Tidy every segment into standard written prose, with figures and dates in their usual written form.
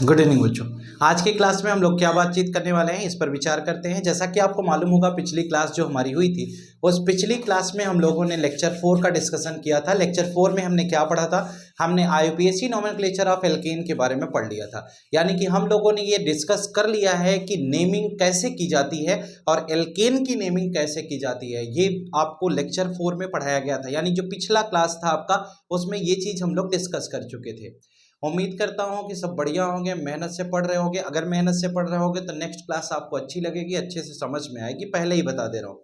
Good evening बच्चों। आज की क्लास में हम लोग क्या बातचीत करने वाले हैं इस पर विचार करते हैं। जैसा कि आपको मालूम होगा पिछली क्लास जो हमारी हुई थी उस पिछली क्लास में हम लोगों ने लेक्चर 4 का डिस्कशन किया था। लेक्चर 4 में हमने क्या पढ़ा था, हमने IUPAC नोमेनक्लेचर ऑफ एल्केन के बारे में पढ़ लिया था। यानी कि हम लोगों ने ये डिस्कस कर लिया है कि नेमिंग कैसे की जाती है और एल्केन की नेमिंग कैसे की जाती है। ये आपको लेक्चर 4 में पढ़ाया गया था, यानी जो पिछला क्लास था आपका उसमें ये चीज़ हम लोग डिस्कस कर चुके थे। उम्मीद करता हूँ कि सब बढ़िया होंगे, मेहनत से पढ़ रहे होंगे। अगर मेहनत से पढ़ रहे होंगे तो नेक्स्ट क्लास आपको अच्छी लगेगी, अच्छे से समझ में आएगी, पहले ही बता दे रहा हूँ।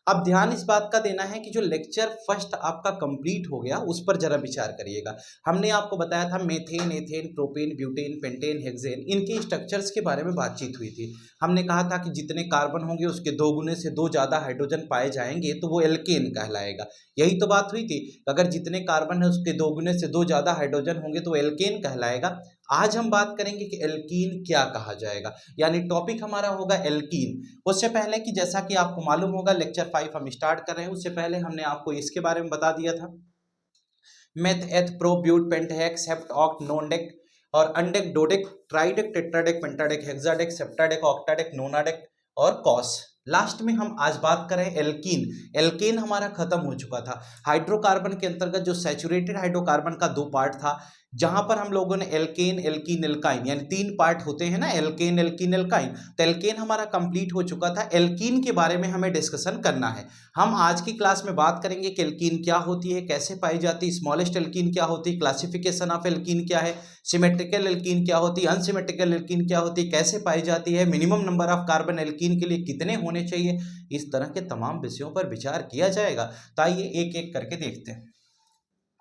अब ध्यान इस बात का देना है कि जो लेक्चर फर्स्ट आपका कंप्लीट हो गया उस पर जरा विचार करिएगा। हमने आपको बताया था methane, ethane, propane, butane, pentane, hexane, इनके स्ट्रक्चर्स के बारे में बातचीत हुई थी। हमने कहा था कि जितने कार्बन होंगे उसके 2 गुने से 2 ज़्यादा हाइड्रोजन पाए जाएंगे तो वो एल्केन कहलाएगा। यही तो बात हुई थी, अगर जितने कार्बन है उसके 2 गुने से 2 ज़्यादा हाइड्रोजन होंगे तो एल्केन कहलाएगा। आज हम बात करेंगे कि एल्कीन क्या कहा जाएगा, यानी टॉपिक हमारा होगा एल्कीन। उससे पहले कि जैसा कि आपको मालूम होगा लेक्चर 5 हम स्टार्ट कर रहे हैं, उससे पहले हमने आपको इसके बारे में बता दिया था। Meth, eth, prop, but, pent, hex, hept, oct, nondec और अनडेक, डोडेक, ट्राइडेक, टेट्राडेक, पेंटाडेक, हेक्साडेक, सेप्टाडेक, ऑक्टाडेक, नोनाडेक और कॉस। लास्ट में हम आज बात करें एल्कीन। एल्केन हमारा खत्म हो चुका था। हाइड्रोकार्बन के अंतर्गत जो सैचुरेटेड हाइड्रोकार्बन का 2 पार्ट था, जहां पर हम लोगों ने एल्केन, एल्कीन, एल्काइन यानी 3 पार्ट होते हैं ना, एल्केन, एल्कीन, एल्काइन। तो एल्केन हमारा कंप्लीट हो चुका था। एल्कीन के बारे में हमें डिस्कशन करना है। हम आज की क्लास में बात करेंगे कि एल्कीन क्या होती है, कैसे पाई जाती है, स्मॉलेस्ट एल्कीन क्या होती है, क्लासिफिकेशन ऑफ एल्कीन क्या है, सिमेट्रिकल एल्कीन क्या होती है, अनसिमेट्रिकल एल्कीन क्या होती है, कैसे पाई जाती है, minimum number of carbon alkene के लिए कितने होने चाहिए। इस तरह के तमाम विषयों पर विचार किया जाएगा। तो आइए एक एक करके देखते हैं।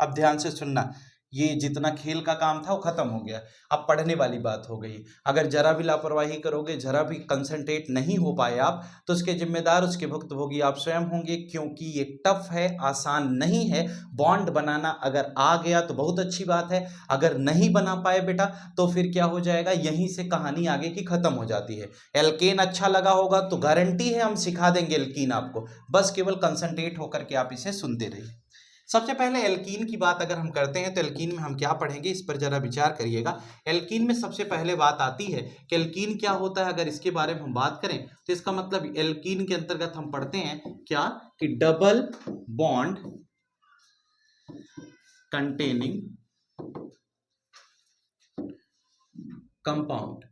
अब ध्यान से सुनना, ये जितना खेल का काम था वो खत्म हो गया, अब पढ़ने वाली बात हो गई। अगर जरा भी लापरवाही करोगे, जरा भी कंसंट्रेट नहीं हो पाए आप, तो उसके जिम्मेदार, उसके भुक्तभोगी आप स्वयं होंगे, क्योंकि ये टफ है, आसान नहीं है। बॉन्ड बनाना अगर आ गया तो बहुत अच्छी बात है, अगर नहीं बना पाए बेटा तो फिर क्या हो जाएगा, यहीं से कहानी आगे की खत्म हो जाती है। एल्केन अच्छा लगा होगा तो गारंटी है हम सिखा देंगे एल्कीन आपको, बस केवल कंसंट्रेट होकर के आप इसे सुनते रहिए। सबसे पहले एल्कीन की बात अगर हम करते हैं तो एल्कीन में हम क्या पढ़ेंगे इस पर जरा विचार करिएगा। एल्कीन में सबसे पहले बात आती है कि एल्कीन क्या होता है। अगर इसके बारे में हम बात करें तो इसका मतलब एल्कीन के अंतर्गत हम पढ़ते हैं क्या कि डबल बॉन्ड कंटेनिंग कंपाउंड।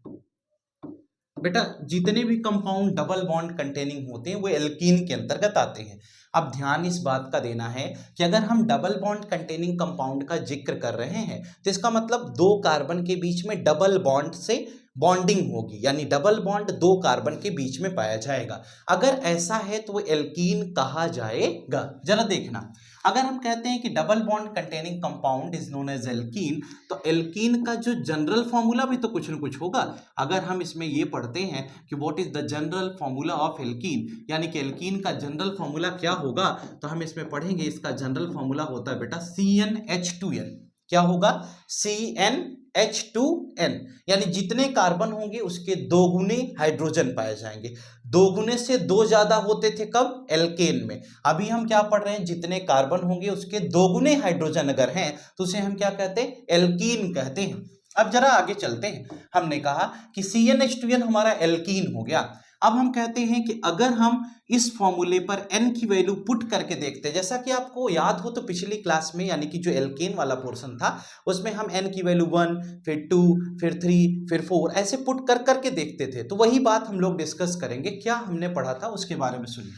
बेटा जितने भी कंपाउंड डबल बॉन्ड कंटेनिंग होते हैं वो एल्कीन के अंतर्गत आते हैं। अब ध्यान इस बात का देना है कि अगर हम डबल बॉन्ड कंटेनिंग कंपाउंड का जिक्र कर रहे हैं तो इसका मतलब 2 कार्बन के बीच में डबल बॉन्ड से बॉन्डिंग होगी, यानी डबल बॉन्ड 2 कार्बन के बीच में पाया जाएगा। अगर ऐसा है तो वो एल्कीन कहा जाएगा। जरा देखना, अगर हम कहते हैं कि double bond containing compound is known as alkene, तो एल्कीन का जो जनरल फॉर्मूला भी तो कुछ न कुछ होगा। अगर हम इसमें ये पढ़ते हैं कि what is the general formula of alkene, यानी कि एल्कीन का जनरल फॉर्मूला क्या होगा, तो हम इसमें पढ़ेंगे इसका जनरल फॉर्मूला होता है बेटा CnH2n। क्या होगा? CnH2n, यानी जितने कार्बन होंगे उसके 2 गुने हाइड्रोजन पाए जाएंगे। 2 गुने से 2 ज्यादा होते थे कब? एल्केन में। अभी हम क्या पढ़ रहे हैं, जितने कार्बन होंगे उसके 2 गुने हाइड्रोजन अगर हैं तो उसे हम क्या कहते हैं? एल्कीन कहते हैं। अब जरा आगे चलते हैं। हमने कहा कि CnH2n हमारा एल्कीन हो गया। अब हम कहते हैं कि अगर हम इस फॉर्मूले पर n की वैल्यू पुट करके देखते हैं, जैसा कि आपको याद हो तो पिछली क्लास में यानी कि जो एल्केन वाला पोर्शन था उसमें हम n की वैल्यू 1, फिर 2, फिर 3, फिर 4 ऐसे पुट कर करके देखते थे। तो वही बात हम लोग डिस्कस करेंगे, क्या हमने पढ़ा था उसके बारे में सुनिए।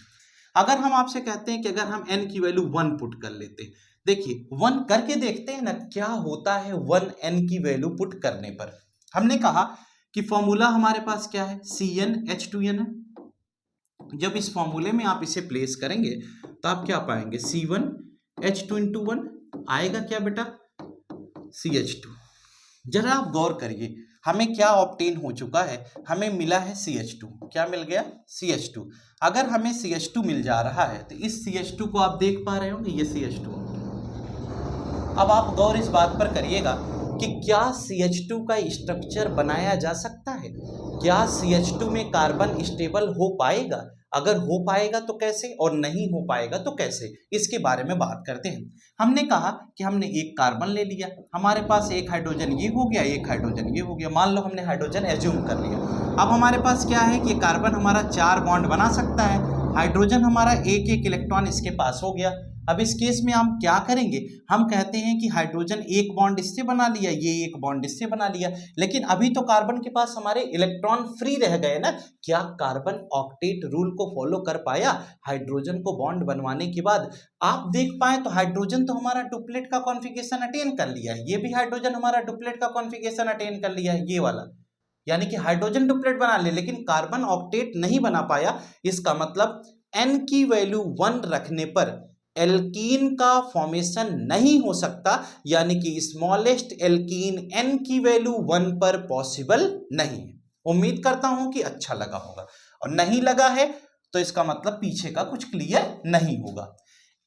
अगर हम आपसे कहते हैं कि अगर हम n की वैल्यू 1 पुट कर लेते, देखिए 1 करके देखते हैं ना क्या होता है 1n की वैल्यू पुट करने पर। हमने कहा कि फॉर्मूला हमारे पास क्या है, CnH2n है। जब इस फॉर्मूले में आप इसे प्लेस करेंगे तो आप क्या पाएंगे, C1H2 इंटू 1 आएगा क्या बेटा, CH2। जरा आप गौर करिए हमें क्या ऑब्टेन हो चुका है, हमें मिला है CH2। क्या मिल गया? CH2। अगर हमें CH2 मिल जा रहा है तो इस CH2 को आप देख पा रहे होंगे, ये CH2। अब आप गौर इस बात पर करिएगा कि क्या CH2 का स्ट्रक्चर बनाया जा सकता है, क्या CH2 में कार्बन स्टेबल हो पाएगा? अगर हो पाएगा तो कैसे और नहीं हो पाएगा तो कैसे, इसके बारे में बात करते हैं। हमने कहा कि हमने एक कार्बन ले लिया, हमारे पास एक हाइड्रोजन ये हो गया, एक हाइड्रोजन ये हो गया, मान लो हमने हाइड्रोजन एज्यूम कर लिया। अब हमारे पास क्या है कि कार्बन हमारा 4 बॉन्ड बना सकता है, हाइड्रोजन हमारा एक एक इलेक्ट्रॉन इसके पास हो गया। अब इस केस में हम क्या करेंगे, हम कहते हैं कि हाइड्रोजन एक बॉन्ड इससे बना लिया, ये एक बॉन्ड इससे बना लिया, लेकिन अभी तो कार्बन के पास हमारे इलेक्ट्रॉन फ्री रह गए ना। क्या कार्बन ऑक्टेट रूल को फॉलो कर पाया हाइड्रोजन को बॉन्ड बनवाने के बाद? आप देख पाए तो हाइड्रोजन तो हमारा डुप्लेट का कॉन्फ़िगरेशन अटेन कर लिया है, ये भी हाइड्रोजन हमारा डुप्लेट का कॉन्फ़िगरेशन अटेन कर लिया है, ये वाला, यानी कि हाइड्रोजन डुप्लेट बना ले, लेकिन कार्बन ऑक्टेट नहीं बना पाया। इसका मतलब n की वैल्यू 1 रखने पर एल्कीन का फॉर्मेशन नहीं हो सकता, यानी कि स्मॉलेस्ट एल्कीन n की वैल्यू 1 पर पॉसिबल नहीं है। उम्मीद करता हूं कि अच्छा लगा होगा, और नहीं लगा है तो इसका मतलब पीछे का कुछ क्लियर नहीं होगा।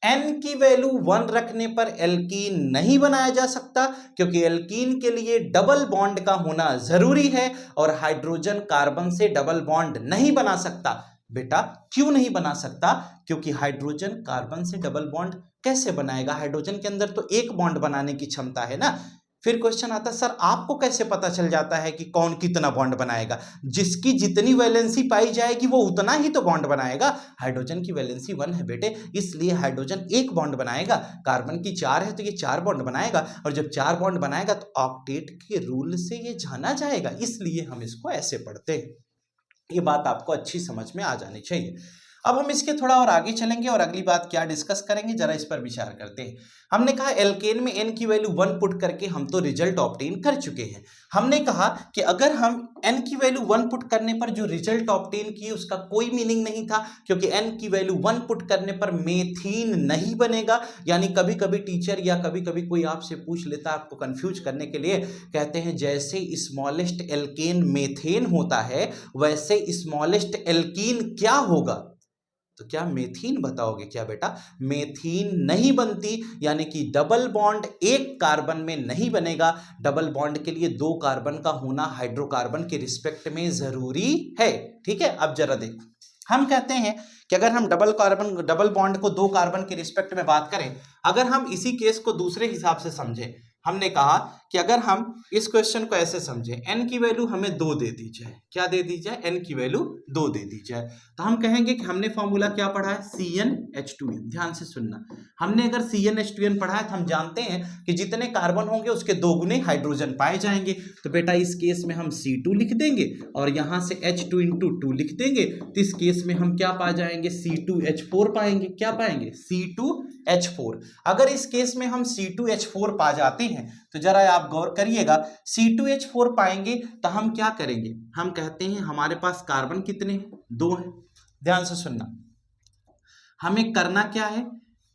n की वैल्यू 1 रखने पर एल्कीन नहीं बनाया जा सकता, क्योंकि एल्कीन के लिए डबल बॉन्ड का होना जरूरी है, और हाइड्रोजन कार्बन से डबल बॉन्ड नहीं बना सकता। बेटा क्यों नहीं बना सकता? क्योंकि हाइड्रोजन कार्बन से डबल बॉन्ड कैसे बनाएगा? हाइड्रोजन के अंदर तो एक बॉन्ड बनाने की क्षमता है ना। फिर क्वेश्चन आता है, सर आपको कैसे पता चल जाता है कि कौन कितना बॉन्ड बनाएगा? जिसकी जितनी वैलेंसी पाई जाएगी वो उतना ही तो बॉन्ड बनाएगा। हाइड्रोजन की वैलेंसी 1 है बेटे, इसलिए हाइड्रोजन एक बॉन्ड बनाएगा। कार्बन की 4 है तो ये 4 बॉन्ड बनाएगा, और जब 4 बॉन्ड बनाएगा तो ऑक्टेट के रूल से ये जाना जाएगा, इसलिए हम इसको ऐसे पढ़ते हैं। ये बात आपको अच्छी समझ में आ जानी चाहिए। अब हम इसके थोड़ा और आगे चलेंगे और अगली बात क्या डिस्कस करेंगे, जरा इस पर विचार करते हैं। हमने कहा एल्केन में n की वैल्यू 1 पुट करके हम तो रिजल्ट ऑब्टेन कर चुके हैं। हमने कहा कि अगर हम n की वैल्यू 1 पुट करने पर जो रिजल्ट ऑब्टेन किए उसका कोई मीनिंग नहीं था, क्योंकि n की वैल्यू 1 पुट करने पर मेथीन नहीं बनेगा। यानी कभी कभी टीचर या कभी कभी कोई आपसे पूछ लेता, आपको कंफ्यूज करने के लिए, कहते हैं जैसे स्मॉलेस्ट एल्केन मेथेन होता है वैसे स्मॉलेस्ट एल्कीन क्या होगा? तो क्या मेथीन बताओगे क्या बेटा? मेथीन नहीं बनती, यानी कि डबल बॉन्ड एक कार्बन में नहीं बनेगा। डबल बॉन्ड के लिए 2 कार्बन का होना हाइड्रोकार्बन के रिस्पेक्ट में जरूरी है। ठीक है, अब जरा देखो, हम कहते हैं कि अगर हम डबल बॉन्ड को 2 कार्बन के रिस्पेक्ट में बात करें, अगर हम इसी केस को दूसरे हिसाब से समझें, हमने कहा कि अगर हम इस क्वेश्चन को ऐसे समझें, n की वैल्यू हमें 2 दे दी जाए, क्या दे दी जाए? n की वैल्यू 2 दे दी जाए, तो हम कहेंगे कि हमने फॉर्मूला क्या पढ़ा है? CnH2n। ध्यान से सुनना, हमने अगर CnH2n पढ़ा है तो हम जानते हैं कि जितने कार्बन होंगे उसके 2 गुने हाइड्रोजन पाए जाएंगे। तो बेटा इस केस में हम C2 लिख देंगे और यहां से H2 × 2 लिख देंगे, तो इस केस में हम क्या पा जाएंगे? C2H4 पाएंगे। क्या पाएंगे? C2H4। अगर इस केस में हम C2H4 पा जाते हैं तो जरा आप गौर करिएगा, C2H4 पाएंगे तो हम क्या करेंगे? हम कहते हैं हमारे पास कार्बन कितने? 2 हैं। ध्यान से सुनना, हमें करना क्या है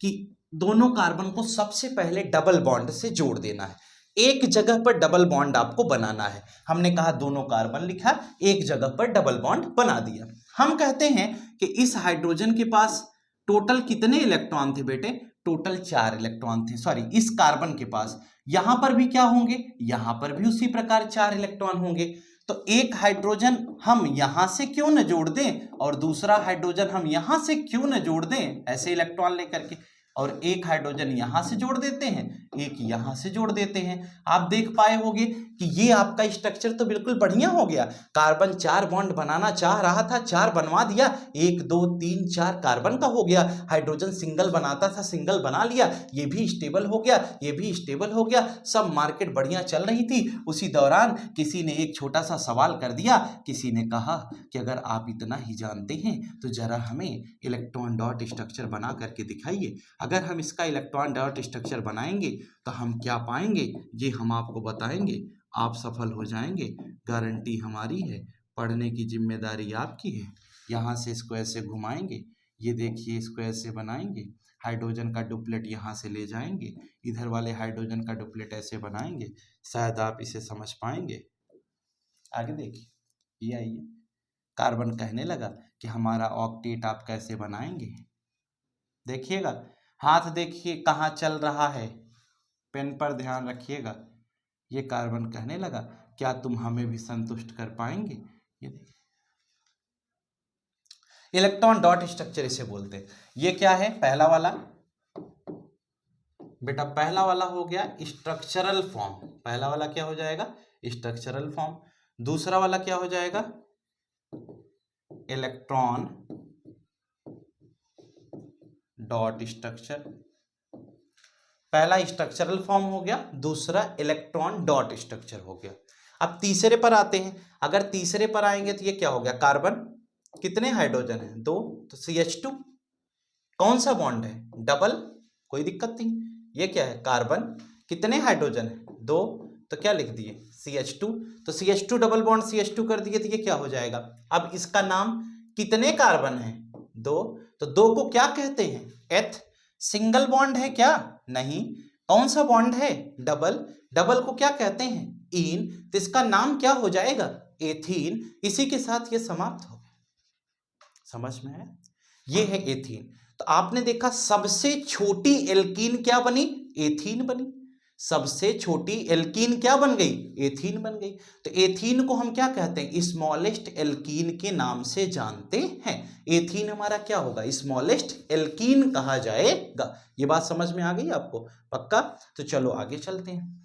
कि दोनों कार्बन को सबसे पहले डबल बॉन्ड से जोड़ देना है। एक जगह पर डबल बॉन्ड आपको बनाना है। हमने कहा दोनों कार्बन लिखा, एक जगह पर डबल बॉन्ड बना दिया। हम कहते हैं कि इस हाइड्रोजन के पास टोटल कितने इलेक्ट्रॉन थे बेटे? टोटल 4 इलेक्ट्रॉन थे। सॉरी, इस कार्बन के पास यहां पर भी क्या होंगे? यहां पर भी उसी प्रकार 4 इलेक्ट्रॉन होंगे। तो एक हाइड्रोजन हम यहां से क्यों न जोड़ दें और दूसरा हाइड्रोजन हम यहां से क्यों न जोड़ दें, ऐसे इलेक्ट्रॉन लेकर के, और एक हाइड्रोजन यहां से जोड़ देते हैं, एक यहां से जोड़ देते हैं। आप देख पाए होंगे कि ये आपका स्ट्रक्चर तो बिल्कुल बढ़िया हो गया। कार्बन 4 बॉन्ड बनाना चाह रहा था, 4 बनवा दिया, 1 2 3 4 कार्बन का हो गया। हाइड्रोजन सिंगल बनाता था, सिंगल बना लिया, ये भी स्टेबल हो गया, ये भी स्टेबल हो गया। सब मार्केट बढ़िया चल रही थी। उसी दौरान किसी ने एक छोटा सा सवाल कर दिया, किसी ने कहा कि अगर आप इतना ही जानते हैं तो जरा हमें इलेक्ट्रॉन डॉट स्ट्रक्चर बना करके दिखाइए। अगर हम इसका इलेक्ट्रॉन डॉट स्ट्रक्चर बनाएंगे तो हम क्या पाएंगे, ये हम आपको बताएंगे। आप सफल हो जाएंगे, गारंटी हमारी है, पढ़ने की जिम्मेदारी आपकी है। यहाँ से इसको ऐसे घुमाएंगे, ये देखिए इसको ऐसे बनाएंगे, हाइड्रोजन का डुप्लेट यहाँ से ले जाएंगे, इधर वाले हाइड्रोजन का डुप्लेट ऐसे बनाएंगे। शायद आप इसे समझ पाएंगे। आगे देखिए, ये आइए, कार्बन कहने लगा कि हमारा ऑक्टेट आप कैसे बनाएंगे। देखिएगा, हाथ देखिए कहाँ चल रहा है, पेन पर ध्यान रखिएगा। ये कार्बन कहने लगा क्या तुम हमें भी संतुष्ट कर पाएंगे? ये देखिए, इलेक्ट्रॉन डॉट स्ट्रक्चर इसे बोलते हैं। ये क्या है, पहला वाला बेटा, पहला वाला हो गया स्ट्रक्चरल फॉर्म। पहला वाला क्या हो जाएगा, स्ट्रक्चरल फॉर्म। दूसरा वाला क्या हो जाएगा, इलेक्ट्रॉन डॉट स्ट्रक्चर। पहला स्ट्रक्चरल फॉर्म हो गया, दूसरा इलेक्ट्रॉन डॉट स्ट्रक्चर हो गया। अब तीसरे पर आते हैं। अगर तीसरे पर आएंगे तो ये क्या हो गया, कार्बन, कितने हाइड्रोजन है, 2, तो CH2। कौन सा बॉन्ड है, डबल, कोई दिक्कत नहीं। ये क्या है, कार्बन, कितने हाइड्रोजन है, 2, तो क्या लिख दिए, CH2। तो CH2 डबल बॉन्ड CH2 कर दिए तो ये क्या हो जाएगा। अब इसका नाम, कितने कार्बन है, 2, तो 2 को क्या कहते हैं, एथ। सिंगल बॉन्ड है क्या, नहीं। कौन सा बॉन्ड है, डबल। डबल को क्या कहते हैं, इन, तो इसका नाम क्या हो जाएगा, एथीन। इसी के साथ ये समाप्त हो गया। समझ में है, ये है एथीन। तो आपने देखा सबसे छोटी एल्कीन क्या बनी, एथीन बनी। सबसे छोटी एल्कीन क्या बन गई, एथीन बन गई। तो एथीन को हम क्या कहते हैं, स्मॉलेस्ट एल्कीन के नाम से जानते हैं। एथीन हमारा क्या होगा, स्मॉलेस्ट एल्कीन कहा जाएगा। ये बात समझ में आ गई आपको, पक्का। तो चलो आगे चलते हैं।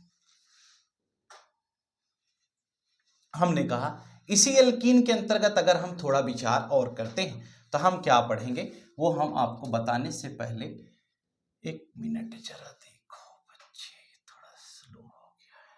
हमने कहा इसी एल्कीन के अंतर्गत अगर हम थोड़ा विचार और करते हैं तो हम क्या पढ़ेंगे, वो हम आपको बताने से पहले, एक मिनट जरा देखो बच्चे, थोड़ा स्लो हो गया है।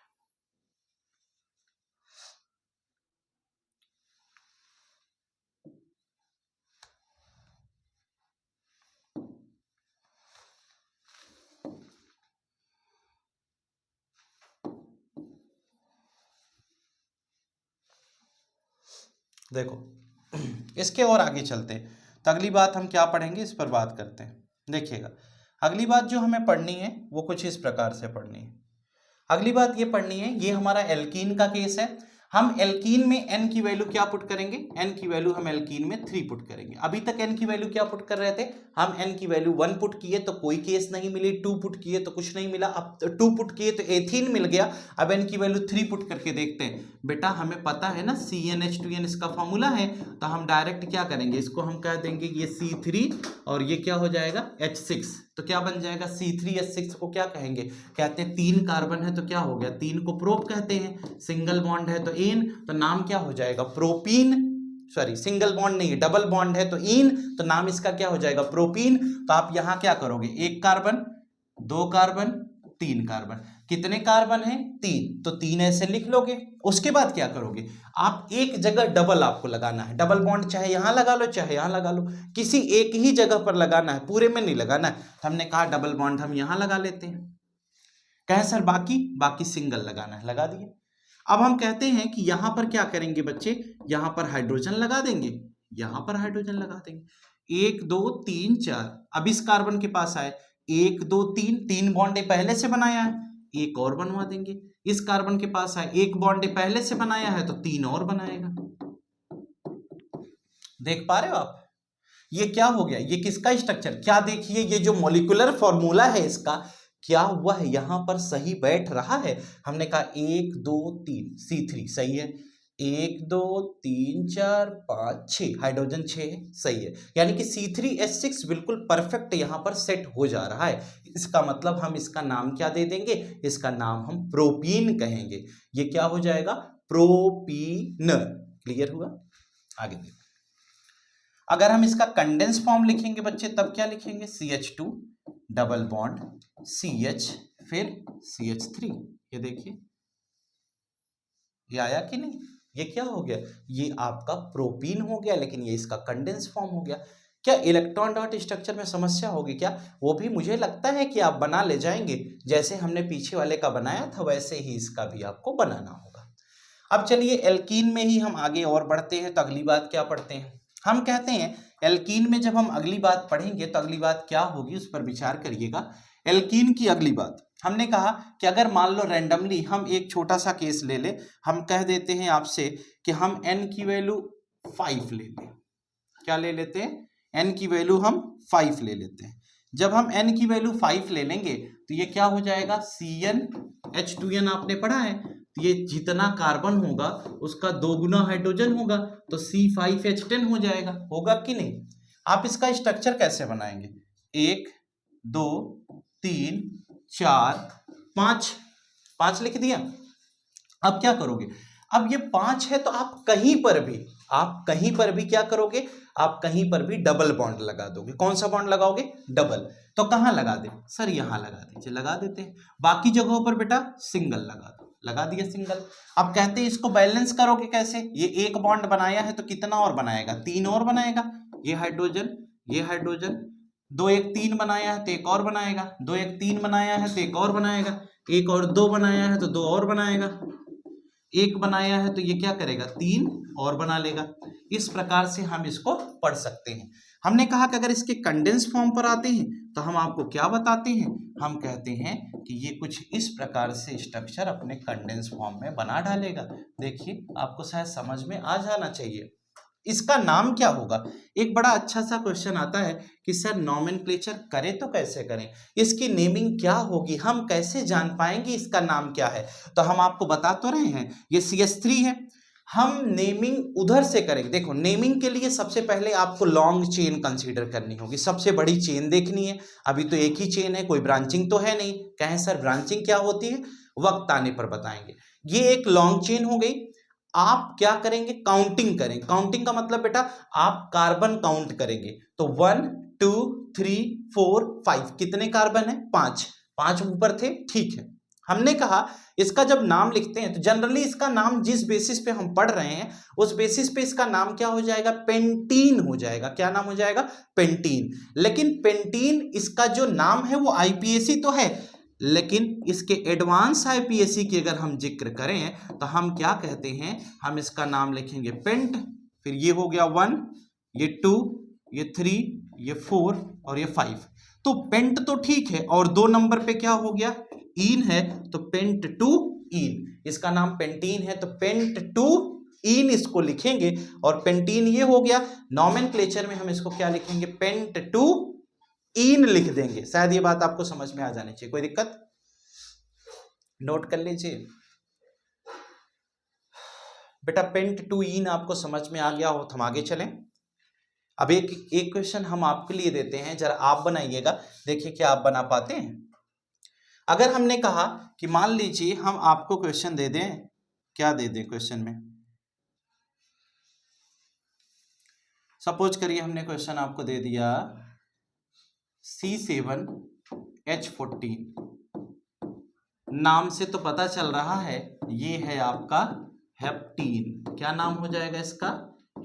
देखो इसके और आगे चलते हैं तो अगली बात हम क्या पढ़ेंगे, इस पर बात करते हैं। देखिएगा अगली बात जो हमें पढ़नी है वो कुछ इस प्रकार से पढ़नी है। अगली बात ये पढ़नी है, ये हमारा एल्कीन का केस है। हम एल्कीन में n की वैल्यू क्या पुट करेंगे, n की वैल्यू हम एल्कीन में 3 पुट करेंगे। अभी तक n की वैल्यू क्या पुट कर रहे थे, हम n की वैल्यू 1 पुट किए तो कोई केस नहीं मिली, 2 पुट किए तो कुछ नहीं मिला, अब 2 पुट किए तो एथीन मिल गया। अब n की वैल्यू 3 पुट करके देखते हैं। बेटा हमें पता है ना CnH2n इसका फॉर्मूला है, तो हम डायरेक्ट क्या करेंगे, इसको हम कह देंगे ये C3 और ये क्या हो जाएगा H6। तो क्या बन जाएगा, C3H6 को क्या कहेंगे, कहते हैं 3 कार्बन है तो क्या हो गया, 3 को प्रोप कहते हैं। सिंगल बॉन्ड है तो इन, तो नाम क्या हो जाएगा, प्रोपीन। सॉरी सिंगल बॉन्ड नहीं, डबल बॉन्ड है तो इन, तो नाम इसका क्या हो जाएगा, प्रोपीन। तो आप यहां क्या करोगे, 1 कार्बन, 2 कार्बन, 3 कार्बन। कितने कार्बन है, 3, तो 3 ऐसे लिख लोगे। उसके बाद क्या करोगे, आप एक जगह डबल आपको लगाना है। डबल बॉन्ड चाहे यहां लगा लो चाहे यहां लगा लो, किसी एक ही जगह पर लगाना है, पूरे में नहीं लगाना है। हमने कहा डबल बॉन्ड हम यहां लगा लेते हैं। कहें सर बाकी सिंगल लगाना है, लगा दिए। अब हम कहते हैं कि यहां पर क्या करेंगे बच्चे, यहां पर हाइड्रोजन लगा देंगे, यहां पर हाइड्रोजन लगा देंगे। 1 2 3 4, अब इस कार्बन के पास आए, 1 2 3, 3 बॉन्ड पहले से बनाया है, एक और बनवा देंगे। इस कार्बन के पास आए, 1 बॉन्ड पहले से बनाया है तो 3 और बनाएगा। देख पा रहे हो आप, ये क्या हो गया, ये किसका स्ट्रक्चर, क्या देखिए ये जो मॉलिक्यूलर फॉर्मूला है इसका क्या हुआ है, यहां पर सही बैठ रहा है। हमने कहा 1 2 3 C3 सही है, 1 2 3 4 5 6 हाइड्रोजन 6 है, सही है। यानी कि C3H6 बिल्कुल परफेक्ट यहां पर सेट हो जा रहा है। इसका मतलब हम इसका नाम क्या दे देंगे, इसका नाम हम प्रोपीन कहेंगे। ये क्या हो जाएगा, प्रोपीन। क्लियर हुआ, आगे देखो। अगर हम इसका कंडेंस फॉर्म लिखेंगे बच्चे तब क्या लिखेंगे, CH2 डबल बॉन्ड CH फिर CH3। ये देखिए ये आया कि नहीं, ये क्या हो गया, ये आपका प्रोपीन हो गया, लेकिन ये इसका कंडेंस फॉर्म हो गया। क्या इलेक्ट्रॉन डॉट स्ट्रक्चर में समस्या होगी क्या, वो भी मुझे लगता है कि आप बना ले जाएंगे। जैसे हमने पीछे वाले का बनाया था वैसे ही इसका भी आपको बनाना होगा। अब चलिए एल्कीन में ही हम आगे और बढ़ते हैं। तो अगली बात क्या पढ़ते हैं, हम कहते हैं एल्कीन में जब हम अगली बात पढ़ेंगे तो अगली बात क्या होगी उस पर विचार करिएगा। एल्कीन की अगली बात हमने कहा कि अगर मान लो रैंडमली हम एक छोटा सा केस ले ले, हम कह देते हैं आपसे कि हम n की वैल्यू 5 ले लें। क्या ले लेते हैं, n की वैल्यू हम 5 ले लेते हैं। जब हम n की वैल्यू 5 ले लेंगे तो ये क्या हो जाएगा, CnH2n आपने पढ़ा है, ये जितना कार्बन होगा उसका 2 गुना हाइड्रोजन होगा, तो C5H10 हो जाएगा, होगा कि नहीं। आप इसका स्ट्रक्चर कैसे बनाएंगे, 1 2 3 4 5, 5 लिख दिया। अब क्या करोगे, अब ये 5 है तो आप कहीं पर भी क्या करोगे, आप कहीं पर भी डबल बॉन्ड लगा दोगे। कौन सा बॉन्ड लगाओगे, डबल। तो कहां लगा दे सर, यहां लगा दीजिए, लगा देते हैं। बाकी जगहों पर बेटा सिंगल लगा दो, लगा दिया सिंगल। अब कहते हैं इसको बैलेंस करोगे कैसे, ये एक बॉन्ड बनाया है तो कितना और बनाएगा, 3 और बनाएगा। ये हाइड्रोजन 2 1 3 बनाया है तो एक और बनाएगा, 2 1 3 बनाया है तो एक और बनाएगा, एक और 2 बनाया है तो 2 और बनाएगा, एक बनाया है तो ये क्या करेगा, 3 और बना लेगा। इस प्रकार से हम इसको पढ़ सकते हैं। हमने कहा कि अगर इसके कंडेंस फॉर्म पर आते हैं तो हम आपको क्या बताते हैं, हम कहते हैं कि ये कुछ इस प्रकार से स्ट्रक्चर अपने कंडेंस फॉर्म में बना डालेगा। देखिए आपको शायद समझ में आ जाना चाहिए। इसका नाम क्या होगा, एक बड़ा अच्छा सा क्वेश्चन आता है कि सर नॉमेनक्लेचर करें तो कैसे करें, इसकी नेमिंग क्या होगी, हम कैसे जान पाएंगे इसका नाम क्या है। तो हम आपको बता तो रहे हैं ये CH3 है, हम नेमिंग उधर से करेंगे। देखो नेमिंग के लिए सबसे पहले आपको लॉन्ग चेन कंसीडर करनी होगी, सबसे बड़ी चेन देखनी है। अभी तो एक ही चेन है, कोई ब्रांचिंग तो है नहीं। कहें सर ब्रांचिंग क्या होती है, वक्त आने पर बताएंगे। ये एक लॉन्ग चेन हो गई। आप क्या करेंगे, काउंटिंग करेंगे। काउंटिंग का मतलब बेटा आप कार्बन काउंट करेंगे, तो 1 2 3 4 5, कितने कार्बन है, 5, 5 ऊपर थे, ठीक है। हमने कहा इसका जब नाम लिखते हैं तो जनरली इसका नाम जिस बेसिस पे हम पढ़ रहे हैं उस बेसिस पे इसका नाम क्या हो जाएगा, पेंटीन हो जाएगा। क्या नाम हो जाएगा, पेंटीन। लेकिन पेंटीन इसका जो नाम है वो IPAC तो है, लेकिन इसके एडवांस IPAC की अगर हम जिक्र करें तो हम क्या कहते हैं, हम इसका नाम लिखेंगे पेंट। फिर ये हो गया 1, ये 2, ये 3, ये 4 और ये 5। तो पेंट तो ठीक है, और 2 नंबर पे क्या हो गया, इन है, तो पेंट 2 इन, इसका नाम पेंटीन है तो पेंट 2 इन इसको लिखेंगे। और पेंटीन ये हो गया। नॉमेनक्लेचर में हम इसको क्या लिखेंगे, पेंट 2 इन लिख देंगे। शायद ये बात आपको समझ में आ जानी चाहिए, कोई दिक्कत, नोट कर लीजिए बेटा। पेंट 2 इन आपको समझ में आ गया हो तो हम आगे चलें। अब एक क्वेश्चन हम आपके लिए देते हैं, जरा आप बनाइएगा, देखिए क्या आप बना पाते हैं। अगर हमने कहा कि मान लीजिए हम आपको क्वेश्चन दे दें, क्या दे दें क्वेश्चन में, सपोज करिए हमने क्वेश्चन आपको दे दिया C7H14, नाम से तो पता चल रहा है ये है आपका हेप्टीन। क्या नाम हो जाएगा इसका,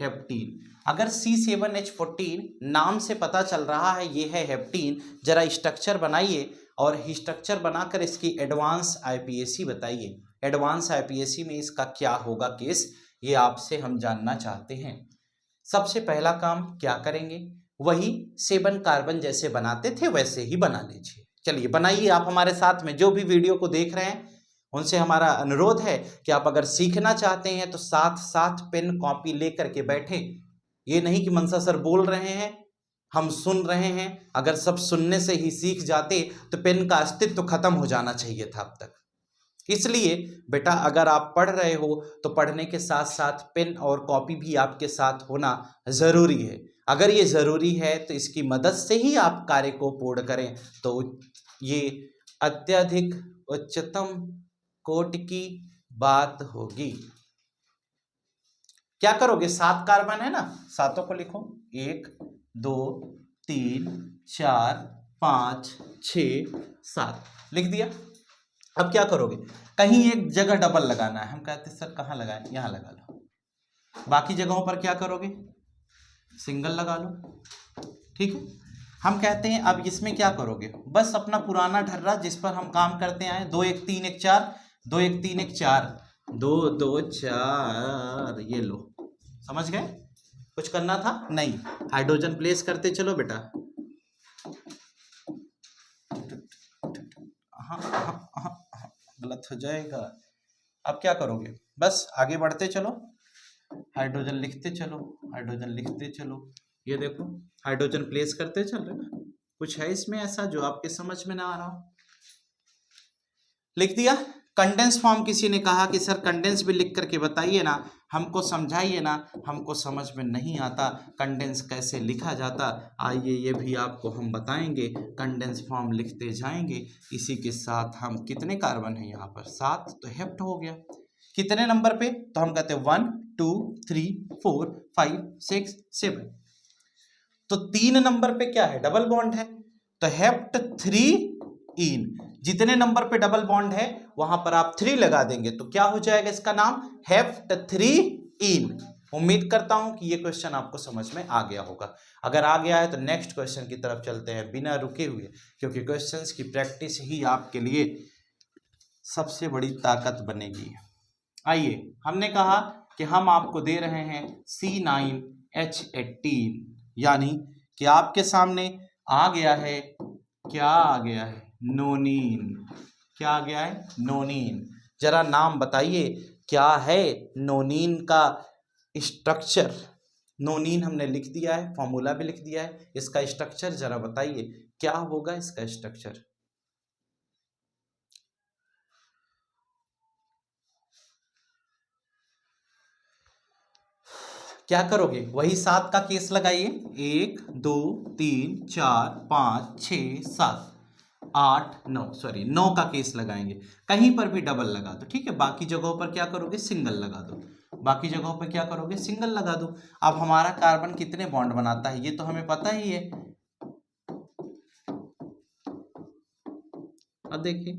हेप्टीन। अगर C7H14 नाम से पता चल रहा है ये है हेप्टीन, जरा स्ट्रक्चर बनाइए और स्ट्रक्चर बनाकर इसकी एडवांस IPAC बताइए। एडवांस IPAC में इसका क्या होगा केस, ये आपसे हम जानना चाहते हैं। सबसे पहला काम क्या करेंगे, वही 7 कार्बन जैसे बनाते थे वैसे ही बना लीजिए। चलिए बनाइए आप हमारे साथ में, जो भी वीडियो को देख रहे हैं उनसे हमारा अनुरोध है कि आप अगर सीखना चाहते हैं तो साथ साथ पेन कॉपी लेकर के बैठे। ये नहीं कि मनसा सर बोल रहे हैं हम सुन रहे हैं, अगर सब सुनने से ही सीख जाते तो पेन का अस्तित्व खत्म हो जाना चाहिए था अब तक। इसलिए बेटा अगर आप पढ़ रहे हो तो पढ़ने के साथ साथ पेन और कॉपी भी आपके साथ होना जरूरी है। अगर ये जरूरी है तो इसकी मदद से ही आप कार्य को पूर्ण करें, तो ये अत्यधिक उच्चतम कोटि की बात होगी। क्या करोगे, 7 कार्बन है ना, 7 को लिखो, 1 2 3 4 5 6 7 लिख दिया। अब क्या करोगे, कहीं एक जगह डबल लगाना है, हम कहते हैं सर कहाँ लगाएं, यहां लगा लो। बाकी जगहों पर क्या करोगे, सिंगल लगा लो, ठीक है। हम कहते हैं अब इसमें क्या करोगे, बस अपना पुराना ढर्रा जिस पर हम काम करते आए, 2 1 3 1 4, 2 1 3 1 4, 2 2 4, ये लो, समझ गए। कुछ करना था नहीं, हाइड्रोजन प्लेस करते चलो बेटा। गलत हो जाएगा। अब क्या करोगे, बस आगे बढ़ते चलो, हाइड्रोजन लिखते चलो, हाइड्रोजन लिखते चलो। ये देखो हाइड्रोजन प्लेस करते चल रहे ना, कुछ है इसमें ऐसा जो आपके समझ में ना आ रहा हो, लिख दिया। कंडेंस फॉर्म किसी ने कहा कि सर कंडेंस भी लिख करके बताइए ना, हमको समझाइए ना, हमको समझ में नहीं आता कंडेंस कैसे लिखा जाता। आइए ये भी आपको हम बताएंगे, कंडेंस फॉर्म लिखते जाएंगे। इसी के साथ हम कितने कार्बन हैं यहाँ पर 7, तो हेप्ट हो गया। कितने नंबर पे, तो हम कहते हैं 1 2 3 4 5 6 7। तो 3 नंबर पे क्या है, डबल बॉन्ड है, तो हेप्ट 3 इन। जितने नंबर पे डबल बॉन्ड है वहां पर आप 3 लगा देंगे तो क्या हो जाएगा, इसका नाम हेप्ट 3 इन। उम्मीद करता हूं कि ये क्वेश्चन आपको समझ में आ गया होगा। अगर आ गया है तो नेक्स्ट क्वेश्चन की तरफ चलते हैं बिना रुके हुए, क्योंकि क्वेश्चंस की प्रैक्टिस ही आपके लिए सबसे बड़ी ताकत बनेगी। आइए, हमने कहा कि हम आपको दे रहे हैं C9H18, यानी कि आपके सामने आ गया है, क्या आ गया है, नोनीन। क्या आ गया है, नोनीन। जरा नाम बताइए क्या है नोनीन का स्ट्रक्चर। नोनीन हमने लिख दिया है, फॉर्मूला भी लिख दिया है, इसका स्ट्रक्चर जरा बताइए क्या होगा इसका स्ट्रक्चर। क्या करोगे, वही 7 का केस लगाइए, 1 2 3 4 5 6 7 8 9, सॉरी 9 का केस लगाएंगे। कहीं पर भी डबल लगा दो, ठीक है। बाकी जगहों पर क्या करोगे, सिंगल लगा दो। बाकी जगहों पर क्या करोगे, सिंगल लगा दो। अब हमारा कार्बन कितने बॉन्ड बनाता है ये तो हमें पता ही है। अब देखिए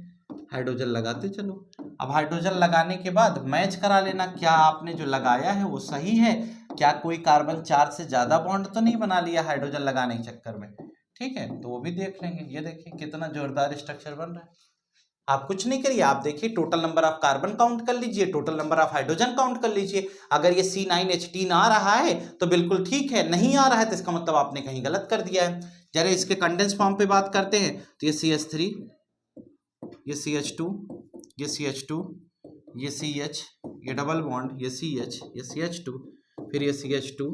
हाइड्रोजन लगाते चलो। अब हाइड्रोजन लगाने के बाद मैच करा लेना, क्या आपने जो लगाया है वो सही है, क्या कोई कार्बन 4 से ज्यादा बॉन्ड तो नहीं बना लिया हाइड्रोजन लगाने के चक्कर में, ठीक है। तो वो भी देख लेंगे। ये देखिए कितना जोरदार स्ट्रक्चर बन रहा है। आप कुछ नहीं करिए, आप देखिए total number of carbon count कर लीजिए, total number of hydrogen count कर लीजिए। अगर ये C9H18 आ रहा है तो बिल्कुल ठीक है, नहीं आ रहा है तो इसका मतलब आपने कहीं गलत कर दिया है। जरा इसके कंडेंस फॉर्म पे बात करते हैं, तो ये CH3, ये CH2, ये CH2, ये CH, ये डबल बॉन्ड, ये CH, ये CH2, फिर ये CH2,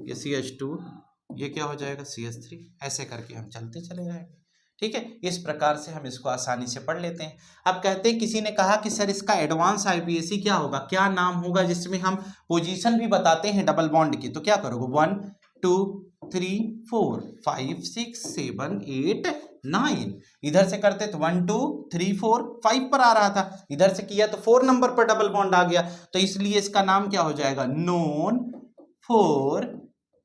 ये CH2, ये क्या हो जाएगा CH3। ऐसे करके हम चलते चले जाएंगे, ठीक है। इस प्रकार से हम इसको आसानी से पढ़ लेते हैं। अब कहते हैं किसी ने कहा कि सर इसका एडवांस IPAC क्या होगा, क्या नाम होगा जिसमें हम पोजीशन भी बताते हैं डबल बॉन्ड की। तो क्या करोगे, 1 2 3 4 5 6 7 8 9। इधर से करते तो 1 2 3 4 5 पर आ रहा था, इधर से किया तो 4 नंबर पर डबल बॉन्ड आ गया, तो इसलिए इसका नाम क्या हो जाएगा, नॉन 4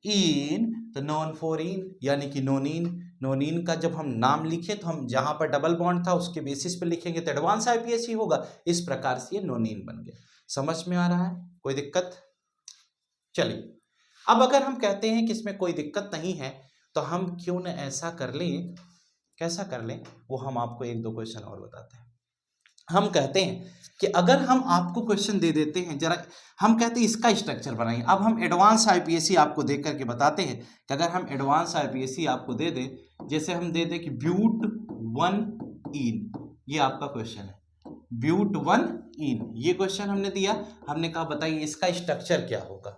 इन। तो नॉन 4 इन यानी कि नोनीन। नोनीन का जब हम नाम लिखे तो हम जहां पर डबल बॉन्ड था उसके बेसिस पे लिखेंगे तो एडवांस IPAC होगा। इस प्रकार से ये नोनीन बन गया। समझ में आ रहा है, कोई दिक्कत। चलिए, अब अगर हम कहते हैं कि इसमें कोई दिक्कत नहीं है तो हम क्यों न ऐसा कर लें, कैसा कर लें, वो हम आपको 1-2 क्वेश्चन और बताते हैं। हम कहते हैं कि अगर हम आपको क्वेश्चन दे देते हैं, जरा हम कहते हैं इसका स्ट्रक्चर बनाइए। अब हम एडवांस IPAC आपको देख करके बताते हैं कि अगर हम एडवांस IPAC आपको दे दें, जैसे हम दे दें कि ब्यूट 1 इन, ये आपका क्वेश्चन है, ब्यूट 1 इन, ये क्वेश्चन हमने दिया। हमने कहा बताइए इसका स्ट्रक्चर क्या होगा,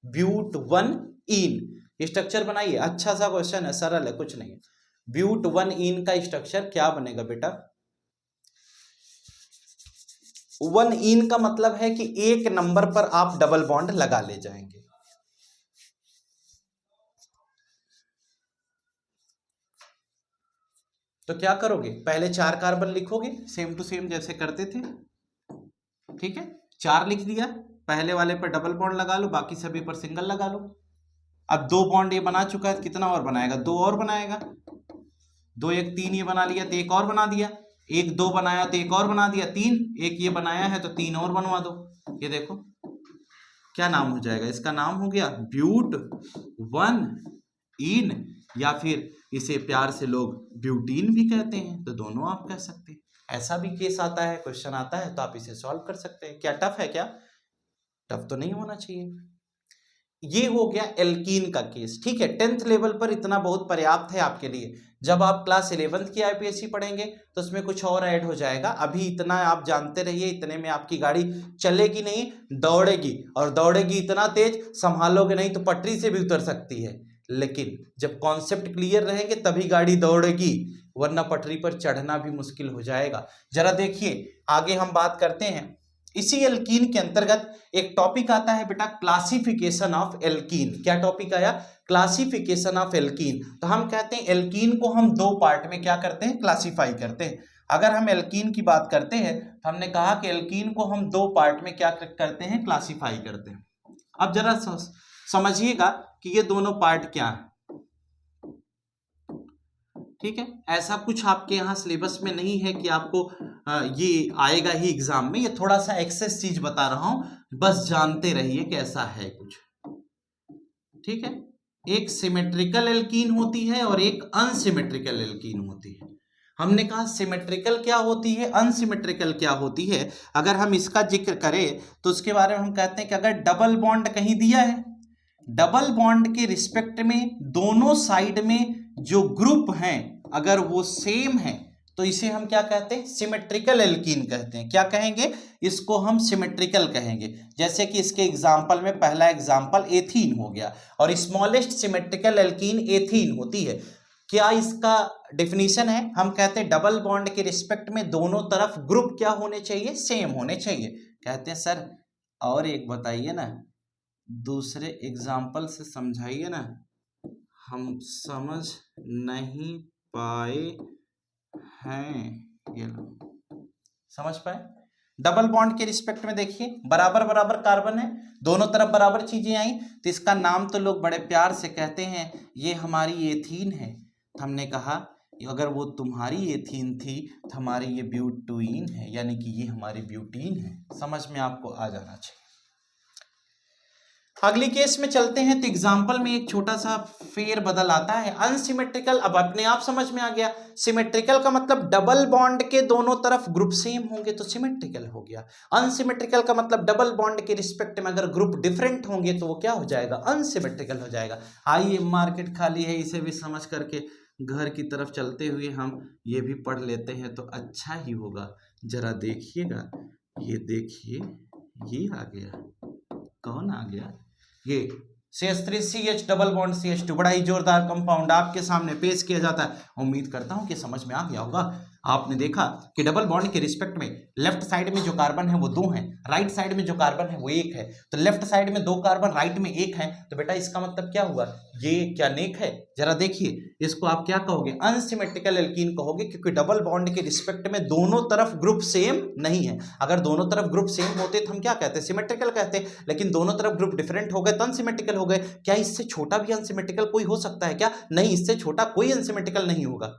ब्यूट 1 इन, स्ट्रक्चर बनाइए। अच्छा सा क्वेश्चन है, सरल है, कुछ नहीं है। ब्यूट 1 इन का स्ट्रक्चर क्या बनेगा बेटा, 1 इन का मतलब है कि एक नंबर पर आप डबल बॉन्ड लगा ले जाएंगे। तो क्या करोगे, पहले 4 कार्बन लिखोगे सेम टू सेम जैसे करते थे, ठीक है। 4 लिख दिया, पहले वाले पर डबल बॉन्ड लगा लो, बाकी सभी पर सिंगल लगा लो। अब 2 बॉन्ड ये बना चुका है, कितना और बनाएगा, 2 और बनाएगा, 2 1 3 ये बना लिया तो एक और बना दिया, 1 2 बनाया तो एक और बना दिया, 3 एक ये बनाया है तो 3 और बनवा दो। ये देखो क्या नाम हो जाएगा, इसका नाम हो गया ब्यूट 1 इन, या फिर इसे प्यार से लोग ब्यूटीन भी कहते हैं, तो दोनों आप कह सकते हैं। ऐसा भी केस आता है, क्वेश्चन आता है तो आप इसे सॉल्व कर सकते हैं। क्या टफ है, क्या टफ तो नहीं होना चाहिए। ये हो गया एल्कीन का केस, ठीक है। 10th लेवल पर इतना बहुत पर्याप्त है आपके लिए। जब आप क्लास 11th की IPAC पढ़ेंगे तो उसमें कुछ और ऐड हो जाएगा। अभी इतना आप जानते रहिए, इतने में आपकी गाड़ी चलेगी नहीं, दौड़ेगी, और दौड़ेगी इतना तेज संभालोगे नहीं तो पटरी से भी उतर सकती है। लेकिन जब कॉन्सेप्ट क्लियर रहेंगे तभी गाड़ी दौड़ेगी, वरना पटरी पर चढ़ना भी मुश्किल हो जाएगा। जरा देखिए आगे हम बात करते हैं। इसी एल्कीन के अंतर्गत एक टॉपिक आता है बेटा, क्लासिफिकेशन ऑफ एल्कीन। क्या टॉपिक आया? Classification of alkene. तो हम कहते हैं एल्कीन को हम दो पार्ट में क्या करते हैं? क्लासिफाई करते हैं। अगर हम एल्कीन की बात करते हैं तो हमने कहा कि एल्कीन को हम दो पार्ट में क्या करते हैं? क्लासिफाई करते हैं। अब जरा समझिएगा कि ये दोनों पार्ट क्या है। ठीक है, ऐसा कुछ आपके यहाँ सिलेबस में नहीं है कि आपको ये आएगा ही एग्जाम में, ये थोड़ा सा एक्सेस चीज बता रहा हूं, बस जानते रहिए कैसा है कुछ। ठीक है, एक सिमेट्रिकल एल्कीन होती है और एक अनसिमेट्रिकल एल्कीन होती है। हमने कहा सिमेट्रिकल क्या होती है, अनसिमेट्रिकल क्या होती है। अगर हम इसका जिक्र करें तो उसके बारे में हम कहते हैं कि अगर डबल बॉन्ड कहीं दिया है, डबल बॉन्ड के रिस्पेक्ट में दोनों साइड में जो ग्रुप हैं अगर वो सेम है तो इसे हम क्या कहते हैं? सिमेट्रिकल एल्कीन कहते हैं। क्या कहेंगे? इसको हम सिमेट्रिकल कहेंगे। जैसे कि इसके एग्जाम्पल में पहला एग्जाम्पल एथीन हो गया, और स्मॉलेस्ट सिमेट्रिकल एल्कीन एथीन होती है। क्या इसका डेफिनेशन है? हम कहते हैं डबल बॉन्ड के रिस्पेक्ट में दोनों तरफ ग्रुप क्या होने चाहिए? सेम होने चाहिए। कहते हैं सर और एक बताइए ना, दूसरे एग्जाम्पल से समझाइए ना, हम समझ नहीं पाए हैं। ये लो, समझ पाए? डबल बॉन्ड के रिस्पेक्ट में देखिए बराबर बराबर कार्बन है, दोनों तरफ बराबर चीजें आई, तो इसका नाम तो लोग बड़े प्यार से कहते हैं ये हमारी एथीन है। हमने कहा अगर वो तुम्हारी एथीन थी तो हमारी ये ब्यूटीन है, यानी कि ये हमारी ब्यूटीन है। समझ में आपको आ जाना चाहिए। अगली केस में चलते हैं तो एग्जाम्पल में एक छोटा सा फेर बदल आता है। अनसिमेट्रिकल अब अपने आप समझ में आ गया। सिमेट्रिकल का मतलब डबल बॉन्ड के दोनों तरफ ग्रुप सेम होंगे तो सिमेट्रिकल हो गया। अनसिमेट्रिकल का मतलब डबल बॉन्ड के रिस्पेक्ट में अगर ग्रुप डिफरेंट होंगे तो वो क्या हो जाएगा? अनसिमेट्रिकल हो जाएगा। आइए मार्केट खाली है, इसे भी समझ करके घर की तरफ चलते हुए हम ये भी पढ़ लेते हैं तो अच्छा ही होगा। जरा देखिएगा, ये देखिए ये आ गया, कौन आ गया? ये CH3CH डबल बॉन्ड CH2 बड़ा ही जोरदार कंपाउंड आपके सामने पेश किया जाता है। उम्मीद करता हूं कि समझ में आ गया होगा। आपने देखा कि डबल बॉन्ड के रिस्पेक्ट में लेफ्ट साइड में जो कार्बन है वो दो हैं, राइट साइड में जो कार्बन है वो एक है। तो लेफ्ट साइड में दो कार्बन, राइट में एक है, तो बेटा इसका मतलब क्या हुआ? ये क्या नेक है? जरा देखिए, इसको आप क्या कहोगे? अनसिमेट्रिकल एल्कीन कहोगे, क्योंकि डबल बॉन्ड के रिस्पेक्ट में दोनों तरफ ग्रुप सेम नहीं है। अगर दोनों तरफ ग्रुप सेम होते तो हम क्या कहते हैं? सिमेट्रिकल कहते, लेकिन दोनों तरफ ग्रुप डिफरेंट हो गए तो अनसिमेट्रिकल हो गए। क्या इससे छोटा भी अनसिमेट्रिकल कोई हो सकता है क्या? नहीं, इससे छोटा कोई अनसिमेट्रिकल नहीं होगा।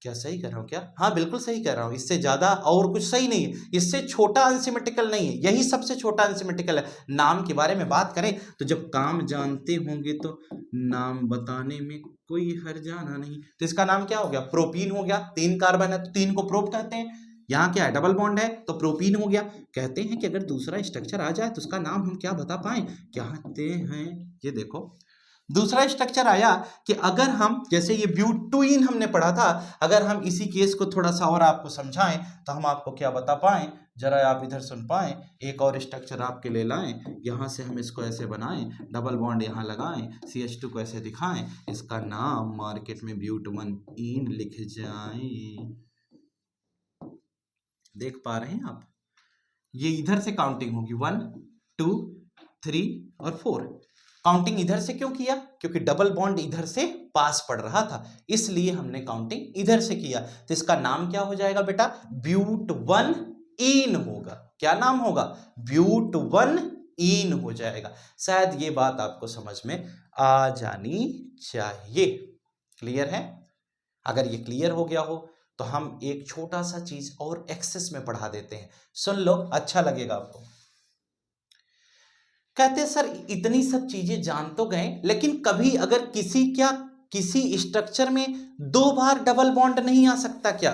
क्या सही कह रहा हूं क्या? हाँ बिल्कुल सही कह रहा हूं। इससे ज्यादा और कुछ सही नहीं है, इससे छोटा अनसिमेट्रिकल नहीं है, यही सबसे छोटा अनसिमेट्रिकल है। नाम के बारे में बात करें तो जब काम जानते होंगे तो नाम बताने में कोई हर्जाना नहीं। तो इसका नाम क्या हो गया? प्रोपीन हो गया। 3 कार्बन है तो 3 को प्रोप कहते हैं। यहाँ क्या है? डबल बॉन्ड है तो प्रोपीन हो गया। कहते हैं कि अगर दूसरा स्ट्रक्चर आ जाए तो उसका नाम हम क्या बता पाए? कहते हैं, ये देखो दूसरा स्ट्रक्चर आया कि अगर हम, जैसे ये ब्यूटीन हमने पढ़ा था, अगर हम इसी केस को थोड़ा सा और आपको समझाएं तो हम आपको क्या बता पाएं, जरा आप इधर सुन पाएं। एक और स्ट्रक्चर आपके ले लाएं, यहाँ से हम इसको ऐसे बनाएं, डबल बॉन्ड यहाँ लगाएं, CH2 को ऐसे दिखाएं, इसका नाम मार्केट में ब्यूटमन लिख जाएं। देख पा रहे हैं आप? ये इधर से काउंटिंग होगी 1 2 3 और 4। काउंटिंग इधर से क्यों किया? क्योंकि डबल बॉन्ड इधर से पास पड़ रहा था, इसलिए हमने काउंटिंग इधर से किया। तो इसका नाम क्या हो जाएगा बेटा? ब्यूट-1-ईन होगा। क्या नाम होगा? ब्यूट-1-ईन हो जाएगा। शायद ये बात आपको समझ में आ जानी चाहिए। क्लियर है? अगर ये क्लियर हो गया हो तो हम एक छोटा सा चीज और एक्सेस में पढ़ा देते हैं, सुन लो, अच्छा लगेगा आपको। कहते हैं सर इतनी सब चीजें जान तो गए, लेकिन कभी अगर किसी स्ट्रक्चर में 2 बार डबल बॉन्ड नहीं आ सकता क्या?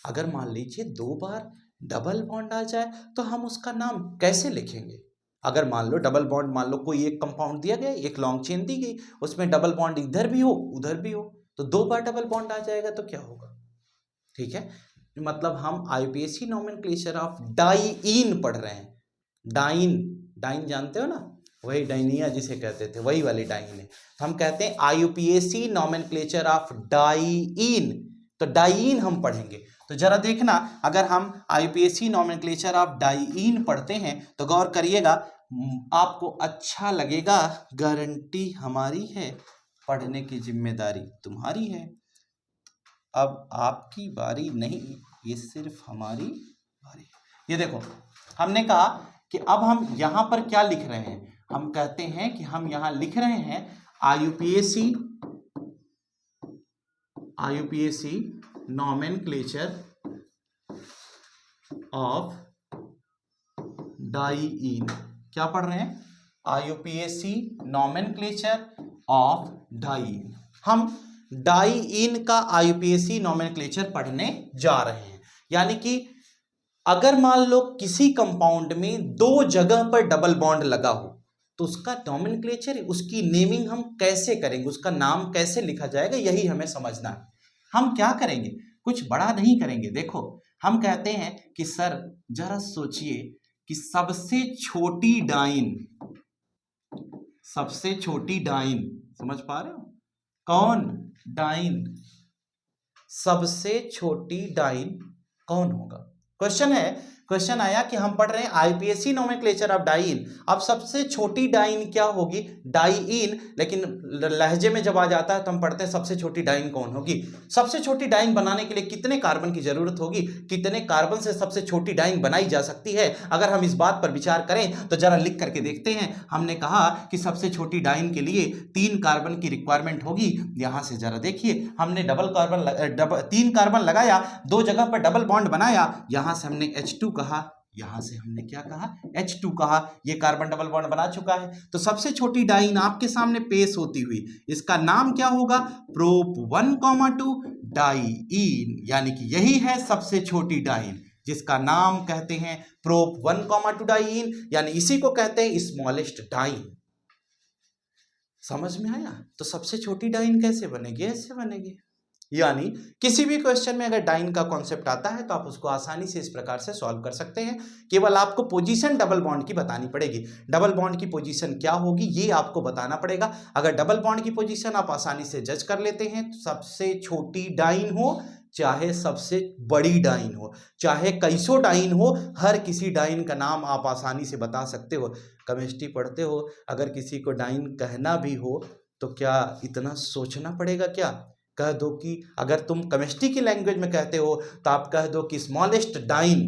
अगर मान लीजिए 2 बार डबल बॉन्ड आ जाए तो हम उसका नाम कैसे लिखेंगे? अगर मान लो डबल बॉन्ड, मान लो कोई एक कंपाउंड दिया गया, एक लॉन्ग चेन दी गई, उसमें डबल बॉन्ड इधर भी हो उधर भी हो, तो 2 बार डबल बॉन्ड आ जाएगा तो क्या होगा? ठीक है, मतलब हम IUPAC नोमेनक्लेचर ऑफ डाइईन पढ़ रहे हैं। डाइन जानते हो ना? वही डाइनिया जिसे कहते थे, वही वाली डाइन है। तो हम कहते हैं IUPAC नोमेनक्लेचर ऑफ डाइईन। तो डाइईन हम पढ़ेंगे। तो जरा देखना, अगर हम IUPAC नोमेनक्लेचर ऑफ डाइईन पढ़ते हैं तो गौर करिएगा, आपको अच्छा लगेगा, गारंटी हमारी है, पढ़ने की जिम्मेदारी तुम्हारी है। अब आपकी बारी नहीं, ये सिर्फ हमारी बारी। ये देखो, हमने कहा कि अब हम यहां पर क्या लिख रहे हैं, हम कहते हैं कि हम यहां लिख रहे हैं IUPAC नोमेनक्लेचर ऑफ डाइईन। क्या पढ़ रहे हैं? IUPAC nomenclature of diene. हम डाइईन का IUPAC नोमेनक्लेचर पढ़ने जा रहे हैं। यानी कि अगर मान लो किसी कंपाउंड में दो जगह पर डबल बॉन्ड लगा हो तो उसका नोमेनक्लेचर, उसकी नेमिंग हम कैसे करेंगे, उसका नाम कैसे लिखा जाएगा, यही हमें समझना है। हम क्या करेंगे, कुछ बड़ा नहीं करेंगे। देखो, हम कहते हैं कि सर जरा सोचिए कि सबसे छोटी डाइन, सबसे छोटी डाइन, समझ पा रहे हो? कौन डाइन, सबसे छोटी डाइन कौन होगा? क्वेश्चन आया कि हम पढ़ रहे हैं IUPAC नोमेनक्लेचर ऑफ डाइईन। अब सबसे छोटी डाइन क्या होगी? डाइईन। लेकिन लहजे में जब आ जाता है तो हम पढ़ते हैं सबसे छोटी डाइन कौन होगी। सबसे छोटी डाइन बनाने के लिए कितने कार्बन की जरूरत होगी, कितने कार्बन से सबसे छोटी डाइन बनाई जा सकती है? अगर हम इस बात पर विचार करें तो जरा लिख करके देखते हैं। हमने कहा कि सबसे छोटी डाइन के लिए 3 कार्बन की रिक्वायरमेंट होगी। यहां से जरा देखिए, हमने तीन कार्बन लगाया, दो जगह पर डबल बॉन्ड बनाया, यहां से हमने H2 कहा, यहां से हमने क्या कहा? H2 कहा। ये कार्बन डबल बॉन्ड बना चुका है। तो सबसे छोटी डाइन आपके सामने पेश होती हुई, इसका नाम क्या होगा? Prop 1,2 diene. यानी कि यही है सबसे छोटी डाइन, जिसका नाम कहते हैं प्रोप 1,2 डाइईन, यानी इसी को कहते हैं स्मॉलेस्ट डाइन। समझ में आया? तो सबसे छोटी डाइन कैसे बनेगी? ऐसे बनेगी। यानी किसी भी क्वेश्चन में अगर डाइन का कॉन्सेप्ट आता है तो आप उसको आसानी से इस प्रकार से सॉल्व कर सकते हैं। केवल आपको पोजीशन डबल बॉन्ड की बतानी पड़ेगी। डबल बॉन्ड की पोजीशन क्या होगी ये आपको बताना पड़ेगा। अगर डबल बॉन्ड की पोजीशन आप आसानी से जज कर लेते हैं तो सबसे छोटी डाइन हो चाहे सबसे बड़ी डाइन हो, चाहे कैसो डाइन हो, हर किसी डाइन का नाम आप आसानी से बता सकते हो। केमिस्ट्री पढ़ते हो, अगर किसी को डाइन कहना भी हो तो क्या इतना सोचना पड़ेगा? क्या कह दो कि, अगर तुम केमिस्ट्री की लैंग्वेज में कहते हो तो आप कह दो कि स्मॉलेस्ट डाइन,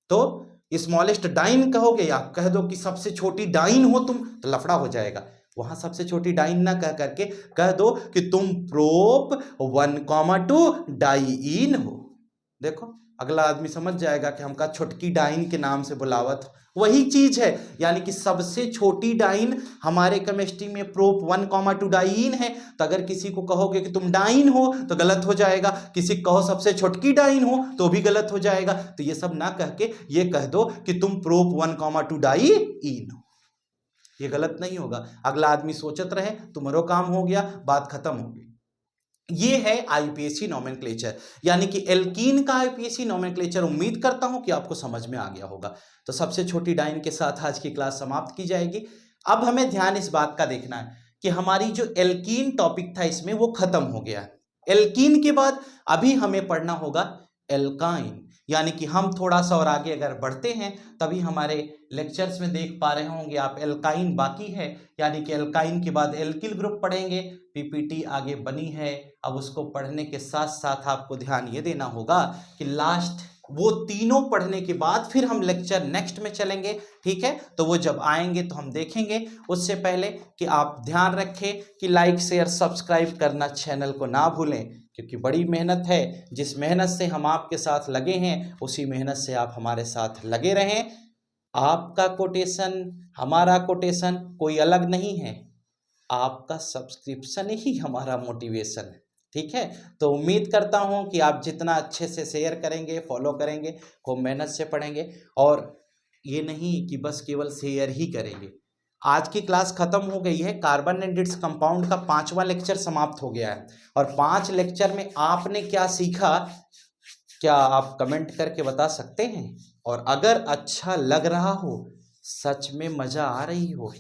तो स्मॉलेस्ट डाइन कहोगे, या कह दो कि सबसे छोटी डाइन हो तुम, तो लफड़ा हो जाएगा। वहां सबसे छोटी डाइन ना कह करके कह दो कि तुम प्रोप 1,2 डाइईन हो। देखो, अगला आदमी समझ जाएगा कि हमका छोटकी डाइन के नाम से बुलावत। वही चीज है, यानी कि सबसे छोटी डाइन हमारे केमिस्ट्री में प्रोप 1,2 डाइईन है। तो अगर किसी को कहोगे कि तुम डाइन हो तो गलत हो जाएगा, किसी को कहो सबसे छोटकी डाइन हो तो भी गलत हो जाएगा। तो ये सब ना कह के ये कह दो कि तुम प्रोप 1,2 डाइईन हो। ये गलत नहीं होगा। अगला आदमी सोचत रहे, तुम्हारा काम हो गया, बात खत्म हो गई। ये है IUPAC नोमेनक्लेचर, यानी कि एल्कीन का IUPAC नोमेनक्लेचर। उम्मीद करता हूं कि आपको समझ में आ गया होगा। तो सबसे छोटी डाइन के साथ आज की क्लास समाप्त की जाएगी। अब हमें ध्यान इस बात का देखना है कि हमारी जो एल्कीन टॉपिक था इसमें वो खत्म हो गया। एल्कीन के बाद अभी हमें पढ़ना होगा एल्काइन, यानी कि हम थोड़ा सा और आगे अगर बढ़ते हैं तभी हमारे लेक्चर्स में देख पा रहे होंगे आप, एल्काइन बाकी है। यानी कि एल्काइन के बाद एल्किल ग्रुप पढ़ेंगे। पीपीटी आगे बनी है, अब उसको पढ़ने के साथ साथ आपको ध्यान ये देना होगा कि लास्ट वो तीनों पढ़ने के बाद फिर हम लेक्चर नेक्स्ट में चलेंगे। ठीक है, तो वो जब आएंगे तो हम देखेंगे। उससे पहले कि आप ध्यान रखें कि लाइक शेयर सब्सक्राइब करना चैनल को ना भूलें, क्योंकि बड़ी मेहनत है। जिस मेहनत से हम आपके साथ लगे हैं उसी मेहनत से आप हमारे साथ लगे रहें। आपका कोटेशन, हमारा कोटेशन कोई अलग नहीं है, आपका सब्सक्रिप्शन ही हमारा मोटिवेशन है। ठीक है, तो उम्मीद करता हूं कि आप जितना अच्छे से शेयर करेंगे, फॉलो करेंगे, खूब मेहनत से पढ़ेंगे, और ये नहीं कि बस केवल शेयर ही करेंगे। आज की क्लास खत्म हो गई है। कार्बन एंड इट्स कंपाउंड का 5वां लेक्चर समाप्त हो गया है, और 5 लेक्चर में आपने क्या सीखा, क्या आप कमेंट करके बता सकते हैं? और अगर अच्छा लग रहा हो सच में मजा आ रही हो,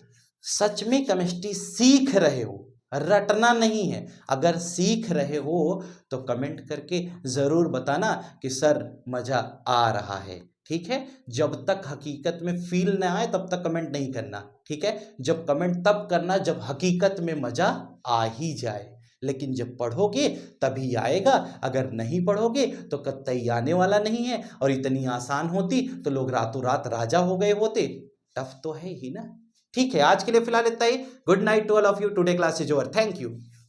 सच में केमिस्ट्री सीख रहे हो, रटना नहीं है। अगर सीख रहे हो तो कमेंट करके जरूर बताना कि सर मजा आ रहा है। ठीक है, जब तक हकीकत में फील ना आए तब तक कमेंट नहीं करना। ठीक है, जब कमेंट तब करना जब हकीकत में मजा आ ही जाए, लेकिन जब पढ़ोगे तभी आएगा। अगर नहीं पढ़ोगे तो कतई आने वाला नहीं है। और इतनी आसान होती तो लोग रातों रात राजा हो गए होते। टफ तो है ही ना। ठीक है, आज के लिए फिलहाल इतना ही। Good night to all of you. Today class is over. Thank you.